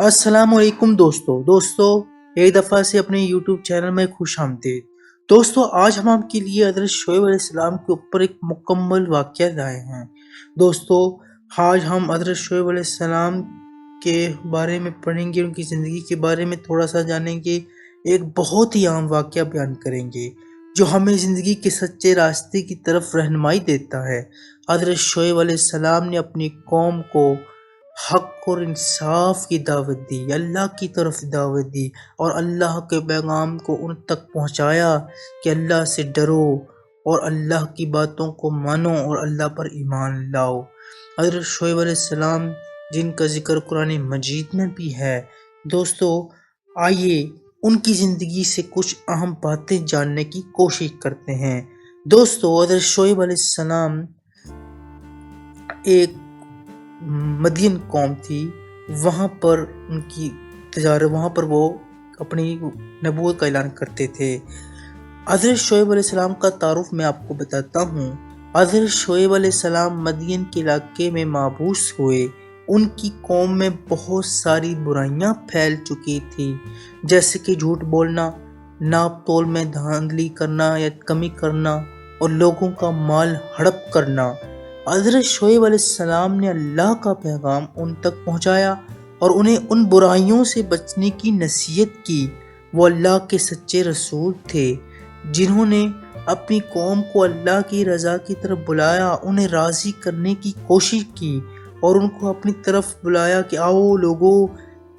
अस्सलाम वालेकुम दोस्तों एक दफ़ा से अपने YouTube चैनल में खुश आमदीद। दोस्तों आज हम आपके लिए हज़रत शोएब अलैहिस्सलाम के ऊपर एक मुकम्मल वाक़या लाए हैं। दोस्तों आज हम हज़रत शोएब अलैहिस्सलाम के बारे में पढ़ेंगे, उनकी ज़िंदगी के बारे में थोड़ा सा जानेंगे, एक बहुत ही आम वाक़या बयान करेंगे जो हमें ज़िंदगी के सच्चे रास्ते की तरफ रहनुमाई देता है। हज़रत शोएब अलैहिस्सलाम ने अपनी कौम को हक और इंसाफ की दावत दी, अल्लाह की तरफ दावत दी और अल्लाह के पैगाम को उन तक पहुंचाया कि अल्लाह से डरो और अल्लाह की बातों को मानो और अल्लाह पर ईमान लाओ। हज़रत शोएब अलैहिस्सलाम जिनका जिक्र कुरान मजीद में भी है। दोस्तों आइए उनकी ज़िंदगी से कुछ अहम बातें जानने की कोशिश करते हैं। दोस्तों हज़रत शोएब अलैहिस्सलाम एक मदियन कौम थी, वहाँ पर उनकी वहाँ पर वो अपनी नबूवत का ऐलान करते थे। हज़रत शोएब अलैहिस्सलाम का तारुफ मैं आपको बताता हूँ। हज़रत शोएब अलैहिस्सलाम मदियन के इलाके में माबूस हुए। उनकी कौम में बहुत सारी बुराइयां फैल चुकी थी, जैसे कि झूठ बोलना, नाप तोल में धांधली करना या कमी करना और लोगों का माल हड़प करना। हज़रत शोएब अलैहिस्सलाम ने अल्लाह का पैगाम उन तक पहुंचाया और उन्हें उन बुराइयों से बचने की नसीहत की। वो अल्लाह के सच्चे रसूल थे जिन्होंने अपनी कौम को अल्लाह की रज़ा की तरफ बुलाया, उन्हें राज़ी करने की कोशिश की और उनको अपनी तरफ बुलाया कि आओ लोगों,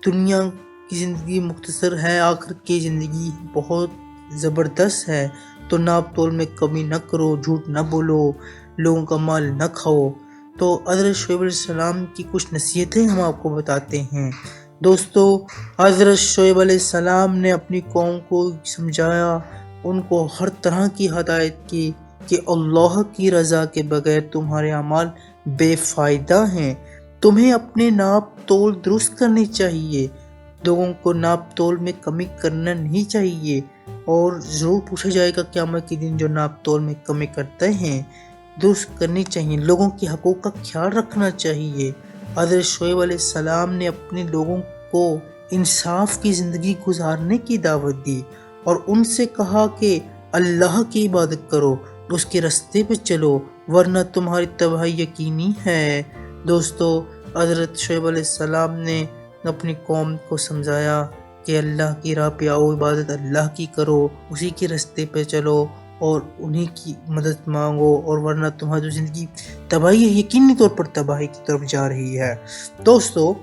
दुनिया की ज़िंदगी मुख्तसर है, आखिरत की ज़िंदगी बहुत ज़बरदस्त है, तो नाप तोल में कमी न करो, झूठ न बोलो, लोगों का माल न खाओ। तो हज़रत शोएब अलैहिस्सलाम की कुछ नसीहतें हम आपको बताते हैं। दोस्तों हज़रत शोएब अलैहिस्सलाम ने अपनी कौम को समझाया, उनको हर तरह की हदायत की कि अल्लाह की रज़ा के बगैर तुम्हारे अमाल बेफ़ायदा हैं। तुम्हें अपने नाप तोल दुरुस्त करनी चाहिए, लोगों को नाप तोल में कमी करना नहीं चाहिए और ज़रूर पूछा जाएगा क़यामत के दिन जो नाप तोल में कमी करते हैं दुरुस्त करनी चाहिए। लोगों के हकूक़ का ख्याल रखना चाहिए। हज़रत शोएब अलैहिस्सलाम ने अपने लोगों को इंसाफ की ज़िंदगी गुजारने की दावत दी और उनसे कहा कि अल्लाह की इबादत करो, उसके रास्ते पे चलो, वरना तुम्हारी तबाही यकीनी है। दोस्तों हज़रत शोएब अलैहिस्सलाम ने अपनी कौम को समझाया कि अल्लाह की राह पे आओ, इबादत अल्लाह की करो, उसी के रास्ते पे चलो और उन्हीं की मदद मांगो, और वरना तुम्हारी ज़िंदगी तबाही यकीनी तौर पर तबाही की तरफ जा रही है। दोस्तों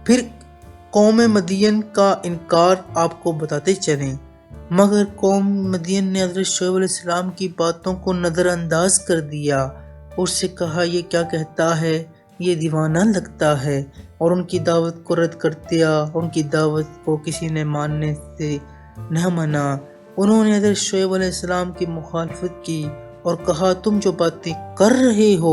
फिर कौम मदियन का इनकार आपको बताते चलें, मगर कौम मदियन ने हज़रत शोएब अलैहिस्सलाम की बातों को नज़रअंदाज कर दिया। उससे कहा ये क्या कहता है, ये दीवाना लगता है, और उनकी दावत को रद्द कर दिया। उनकी दावत को किसी ने मानने से न मना। उन्होंने हज़रत शोएब अलैहिस्सलाम की मुखालफत की और कहा तुम जो बातें कर रहे हो,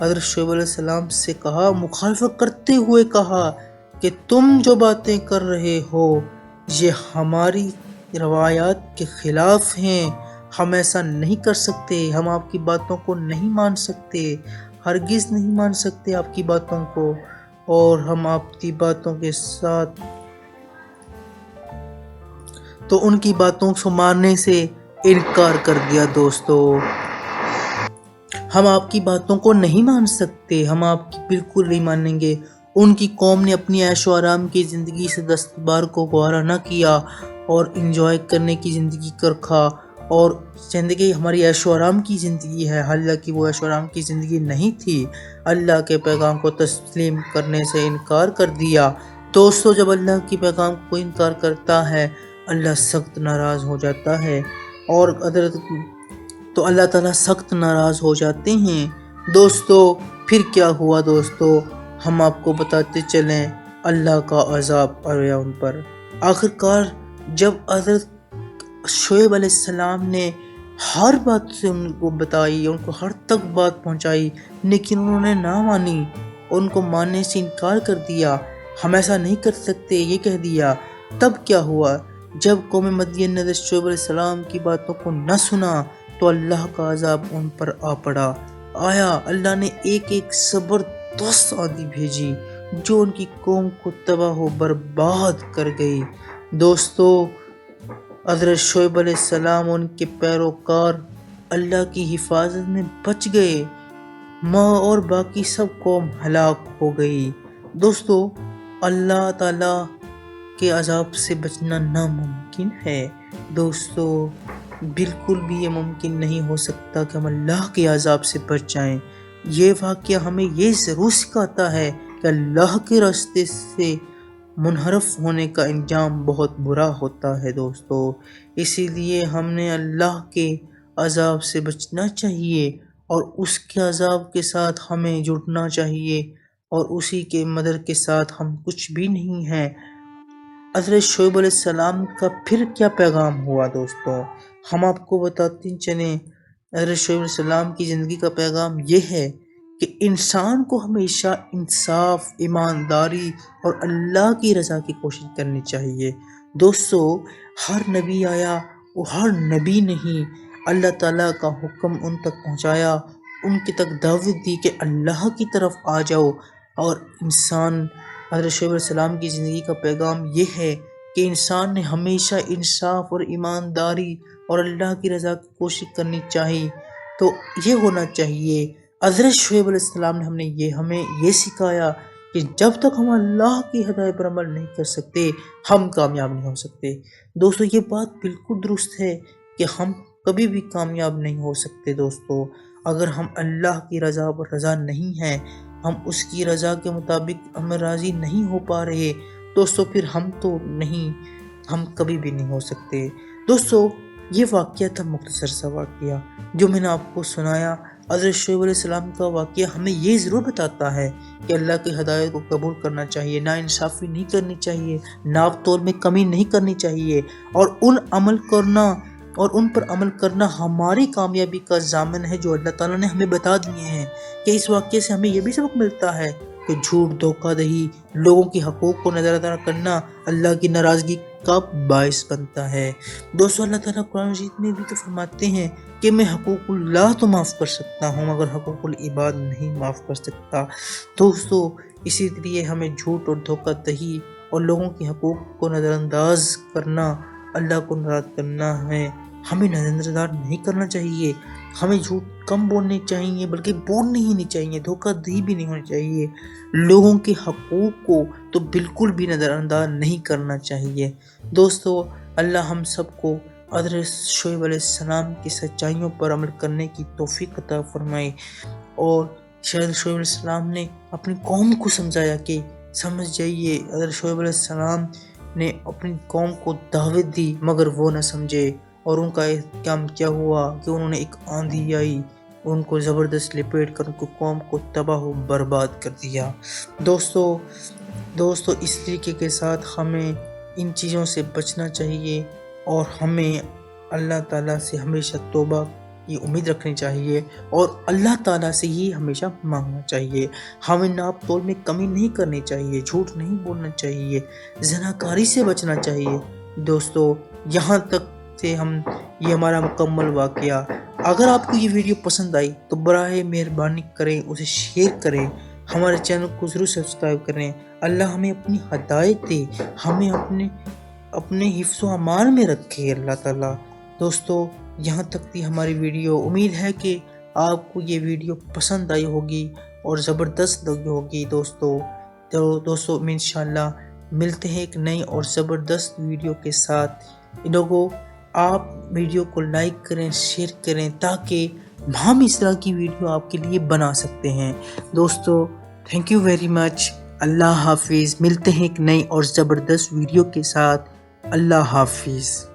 हज़रत शोएब अलैहिस्सलाम से कहा, मुखालफत करते हुए कहा कि तुम जो बातें कर रहे हो ये हमारी रवायात के ख़िलाफ़ हैं, हम ऐसा नहीं कर सकते, हम आपकी बातों को नहीं मान सकते, हरगिज़ नहीं मान सकते आपकी बातों को, और हम आपकी बातों के साथ तो उनकी बातों को मानने से इनकार कर दिया। दोस्तों हम आपकी बातों को नहीं मान सकते, हम आपकी बिल्कुल नहीं मानेंगे। उनकी कौम ने अपनी ऐशो आराम की ज़िंदगी से दस्तबार को गवारा न किया और इंजॉय करने की ज़िंदगी को रखा, और ज़िंदगी हमारी ऐशो आराम की ज़िंदगी है, हालांकि वो ऐशो आराम की ज़िंदगी नहीं थी। अल्लाह के पैगाम को तस्लीम करने से इनकार कर दिया। दोस्तों जब अल्लाह की पैगाम को इनकार करता है अल्लाह सख्त नाराज़ हो जाता है, और तो अल्लाह ताला सख्त नाराज़ हो जाते हैं। दोस्तों फिर क्या हुआ, दोस्तों हम आपको बताते चलें, अल्लाह का अज़ाब आया उन पर। आखिरकार जब हज़रत शोएब अलैहिस्सलाम ने हर बात से उनको बताई, उनको हर तक बात पहुंचाई, लेकिन उन्होंने ना मानी, उनको मानने से इनकार कर दिया, हम ऐसा नहीं कर सकते ये कह दिया। तब क्या हुआ, जब कौम मदियन ने हज़रत शोएब अलैहिस्सलाम की बातों को न सुना तो अल्लाह का अज़ाब उन पर आ पड़ा। अल्लाह ने एक ज़बरदस्त आंधी भेजी جو ان کی قوم کو تباہ و برباد کر گئی۔ دوستو، حضرت شعیب علیہ السلام اور ان کے پیروکار اللہ کی حفاظت میں بچ گئے، اور باقی سب قوم ہلاک ہو گئی۔ دوستو، اللہ تعالیٰ کے عذاب سے بچنا ناممکن ہے۔ دوستو، بالکل بھی یہ ممکن نہیں ہو سکتا کہ ہم اللہ کے عذاب سے بچ جائیں۔ یہ واقعہ ہمیں یہ ضرور سکھاتا ہے کہ اللہ کے راستے سے منحرف ہونے کا انجام بہت برا ہوتا ہے۔ دوستو، اسی لیے ہم نے اللہ کے عذاب سے بچنا چاہیے اور اس کے عذاب کے ساتھ ہمیں جڑنا چاہیے، اور اسی کے مدد کے ساتھ ہم کچھ بھی نہیں ہیں۔ حضرت شعیب علیہ السلام کا پھر کیا پیغام ہوا؟ دوستو، ہم آپ کو بتاتے چلیں، حضرت شعیب علیہ السلام کی زندگی کا پیغام یہ ہے کہ انسان کو ہمیشہ انصاف، ایمانداری اور اللہ کی رضا کی کوشش کرنی چاہیے۔ دوستو، ہر نبی آیا، وہ ہر نبی نہیں، اللہ تعالیٰ کا حکم ان تک پہنچایا، ان کی تک دعوت دی کہ اللہ کی طرف آ جاؤ۔ اور انسان، حضرت شعیب علیہ السلام کی زندگی کا پیغام یہ ہے کہ انسان نے ہمیشہ انصاف اور ایمانداری اور اللہ کی رضا کی کوشش کرنی چاہیے۔ تو یہ ہونا چاہیے۔ حضرت شعیب علیہ السلام نے ہمیں یہ سکھایا کہ جب تک ہم اللہ کی ہدایت پر عمل نہیں کر سکتے، ہم کامیاب نہیں ہو سکتے۔ دوستو، یہ بات بالکل درست ہے کہ ہم کبھی بھی کامیاب نہیں ہو سکتے۔ دوستو، اگر ہم اللہ کی رضا پر رضا نہیں ہیں، ہم اس کی رضا کے مطابق ہم راضی نہیں ہو پا رہے، دوستو، پھر ہم کبھی بھی نہیں ہو سکتے۔ دوستو، یہ واقعہ تھا، مختصر سا واقعہ جو میں نے آپ کو سنایا۔ حضرت شعیب علیہ السلام کا واقعہ ہمیں یہ ضرور بتاتا ہے کہ اللہ کی ہدایت کو قبول کرنا چاہیے، نا انصافی نہیں کرنی چاہیے، ناپ تول میں کمی نہیں کرنی چاہیے، اور ان پر عمل کرنا ہماری کامیابی کا ضامن ہے جو اللہ تعالیٰ نے ہمیں بتا دیے ہیں۔ کہ اس واقعے سے ہمیں یہ بھی سبق ملتا ہے کہ جھوٹ، دھوکہ دہی، لوگوں کی حقوق کو نظر انداز کرنا اللہ کی ناراضگی کا باعث بنتا ہے۔ دوستو، اللہ تعالیٰ قرآن مجید میں بھی تو فرماتے ہیں کہ میں حقوق اللہ تو معاف کر سکتا ہوں مگر حقوق العباد نہیں معاف کر سکتا۔ دوستو، اسی لیے ہمیں جھوٹ اور دھوکہ دہی اور لوگوں کے حقوق کو نظر انداز کرنا اللہ کو ناراض کرنا ہے۔ ہمیں نظر انداز نہیں کرنا چاہیے، ہمیں جھوٹ کم بولنے چاہیے، بلکہ بولنے ہی نہیں چاہیے، دھوکہ دہی بھی نہیں ہونی چاہیے، لوگوں کے حقوق کو تو بالکل بھی نظر انداز نہیں کرنا چاہیے۔ دوستو، اللہ ہم سب کو حضرت شعیب علیہ السلام کی سچائیوں پر عمل کرنے کی توفیق عطا فرمائے۔ اور حضرت شعیب علیہ السلام نے اپنی قوم کو سمجھایا کہ سمجھ جائیے، حضرت شعیب علیہ السلام نے اپنی قوم کو دعوت دی مگر وہ نہ سمجھے، اور ان کا احتکام کیا ہوا کہ انہوں نے ایک آندھی آئی، ان کو زبردست لپیٹ کر ان کو قوم کو تباہ و برباد کر دیا۔ دوستو، اس طریقے کے ساتھ ہمیں ان چیزوں سے بچنا چاہیے اور ہمیں اللہ تعالیٰ سے ہمیشہ توبہ کی امید رکھنی چاہیے اور اللہ تعالیٰ سے ہی ہمیشہ مانگنا چاہیے۔ ہمیں ناپ تول میں کمی نہیں کرنی چاہیے، جھوٹ نہیں بولنا چاہیے، زناکاری سے بچنا چاہیے۔ دوستو، یہاں تک سے یہ ہمارا مکمل واقعہ۔ اگر آپ کو یہ ویڈیو پسند آئی تو براہ مہربانی کریں اسے شیئر کریں، ہمارے چینل کو ضرور سبسکرائب کریں۔ اللہ ہمیں اپنی ہدایت دے، ہمیں اپنے حفظ و امان میں رکھے اللہ تعالیٰ۔ دوستو، یہاں تک تھی ہماری ویڈیو۔ امید ہے کہ آپ کو یہ ویڈیو پسند آئی ہوگی اور زبردست لگی ہوگی۔ دوستو، انشاءاللہ ملتے ہیں ایک نئی اور زبردست ویڈیو کے ساتھ۔ لوگوں، آپ ویڈیو کو لائک کریں، شیئر کریں تاکہ ہم اس طرح کی ویڈیو آپ کے لیے بنا سکتے ہیں۔ دوستو، تھینک یو ویری مچ۔ اللہ حافظ۔ ملتے ہیں ایک نئی اور زبردست ویڈیو کے ساتھ۔ اللہ حافظ۔